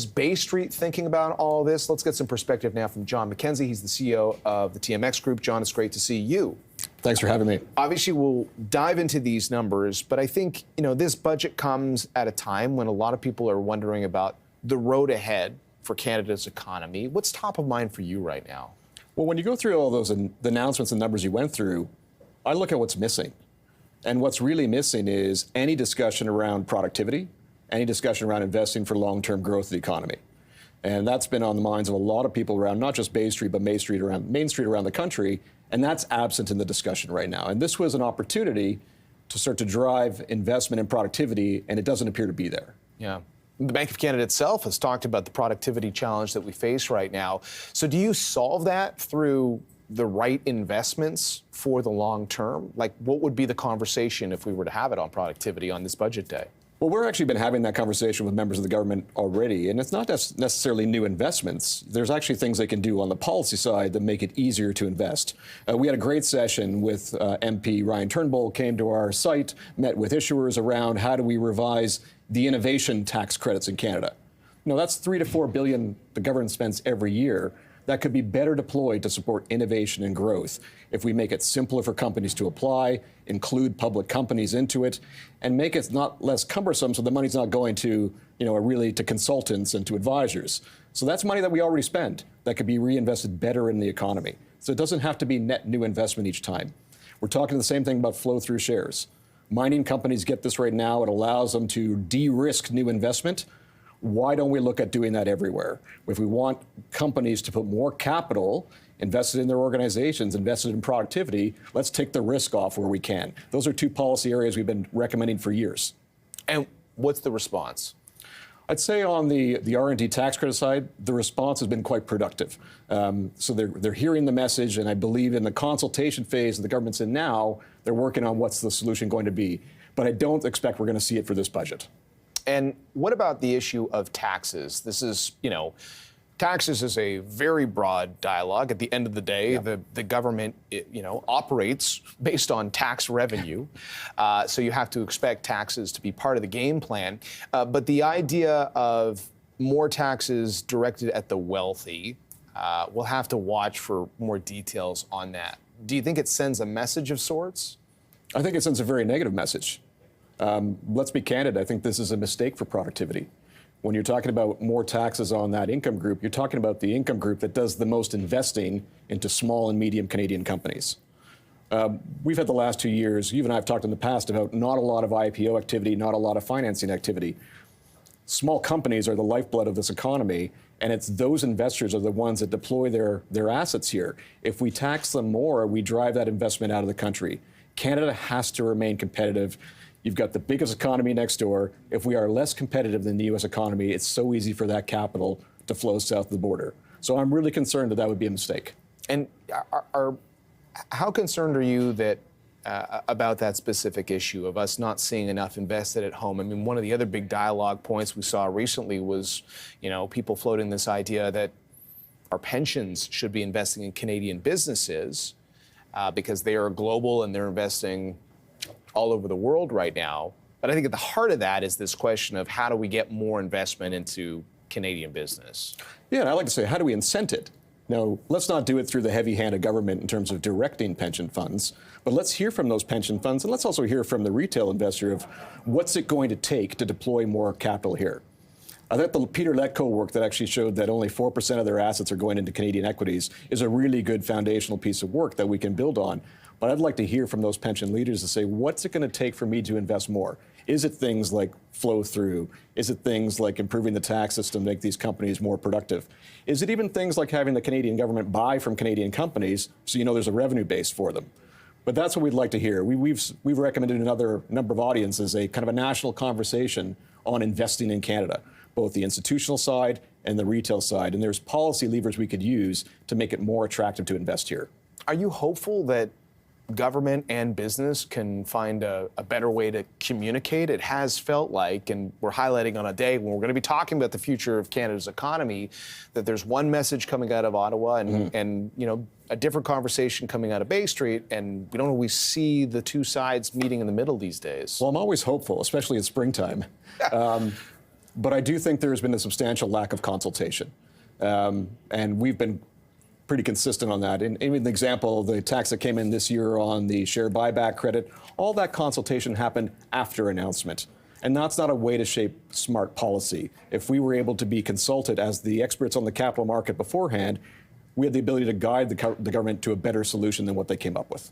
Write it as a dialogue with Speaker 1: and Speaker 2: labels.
Speaker 1: is Bay Street thinking about all this? Let's get some perspective now from John McKenzie. He's the CEO of the TMX Group. John, it's great to see you.
Speaker 2: Thanks for having me.
Speaker 1: Obviously, we'll dive into these numbers, but I think, this budget comes at a time when a lot of people are wondering about the road ahead for Canada's economy. What's top of mind for you right now?
Speaker 2: Well, when you go through all those the announcements and numbers you went through, I look at what's missing. And what's really missing is any discussion around productivity, any discussion around investing for long-term growth of the economy. And that's been on the minds of a lot of people around not just Bay Street, but Main Street around the country. And that's absent in the discussion right now. And this was an opportunity to start to drive investment in productivity, and it doesn't appear to be there.
Speaker 1: Yeah. The Bank of Canada itself has talked about the productivity challenge that we face right now. So do you solve that through the right investments for the long term? Like, what would be the conversation if we were to have it on productivity on this budget day?
Speaker 2: Well, we're actually been having that conversation with members of the government already, and it's not necessarily new investments. There's actually things they can do on the policy side that make it easier to invest. We had a great session with MP Ryan Turnbull, came to our site, met with issuers around how do we revise the innovation tax credits in Canada. That's $3 to $4 billion the government spends every year. That could be better deployed to support innovation and growth if we make it simpler for companies to apply, include public companies into it, and make it not less cumbersome so the money's not going to, really to consultants and to advisors. So that's money that we already spend that could be reinvested better in the economy. So it doesn't have to be net new investment each time. We're talking the same thing about flow-through shares. Mining companies get this right now. It allows them to de-risk new investment. Why don't we look at doing that everywhere? If we want companies to put more capital invested in their organizations, invested in productivity, let's take the risk off where we can. Those are two policy areas we've been recommending for years.
Speaker 1: And what's the response?
Speaker 2: I'd say on the R&D tax credit side, the response has been quite productive. So they're hearing the message, and I believe in the consultation phase that the government's in now, they're working on what's the solution going to be. But I don't expect we're going to see it for this budget.
Speaker 1: And what about the issue of taxes? This is, taxes is a very broad dialogue. At the end of the day, the government, operates based on tax revenue. So you have to expect taxes to be part of the game plan. But the idea of more taxes directed at the wealthy, we'll have to watch for more details on that. Do you think it sends a message of sorts?
Speaker 2: I think it sends a very negative message. Let's be candid. I think this is a mistake for productivity. When you're talking about more taxes on that income group, you're talking about the income group that does the most investing into small and medium Canadian companies. We've had the last 2 years, you and I have talked in the past about not a lot of IPO activity, not a lot of financing activity. Small companies are the lifeblood of this economy, and it's those investors are the ones that deploy their assets here. If we tax them more, we drive that investment out of the country. Canada has to remain competitive. You've got the biggest economy next door. If we are less competitive than the U.S. economy, it's so easy for that capital to flow south of the border. So I'm really concerned that would be a mistake.
Speaker 1: And how concerned are you that about that specific issue of us not seeing enough invested at home? I mean, one of the other big dialogue points we saw recently was, people floating this idea that our pensions should be investing in Canadian businesses because they are global and they're investing all over the world right now. But I think at the heart of that is this question of how do we get more investment into Canadian business?
Speaker 2: Yeah, and I like to say, how do we incent it? Now, let's not do it through the heavy hand of government in terms of directing pension funds, but let's hear from those pension funds, and let's also hear from the retail investor of what's it going to take to deploy more capital here. I think the Peter Letko work that actually showed that only 4% of their assets are going into Canadian equities is a really good foundational piece of work that we can build on. But I'd like to hear from those pension leaders to say, what's it going to take for me to invest more? Is it things like flow through? Is it things like improving the tax system to make these companies more productive? Is it even things like having the Canadian government buy from Canadian companies so there's a revenue base for them? But that's what we'd like to hear. We've recommended another number of audiences a kind of a national conversation on investing in Canada, both the institutional side and the retail side. And there's policy levers we could use to make it more attractive to invest here.
Speaker 1: Are you hopeful that government and business can find a better way to communicate? It has felt like, and we're highlighting on a day when we're going to be talking about the future of Canada's economy, that there's one message coming out of Ottawa and a different conversation coming out of Bay Street, and we don't always see the two sides meeting in the middle these days.
Speaker 2: Well, I'm always hopeful, especially in springtime. But I do think there's been a substantial lack of consultation. And we've been pretty consistent on that. And even the example, the tax that came in this year on the share buyback credit, all that consultation happened after announcement. And that's not a way to shape smart policy. If we were able to be consulted as the experts on the capital market beforehand, we had the ability to guide the government to a better solution than what they came up with.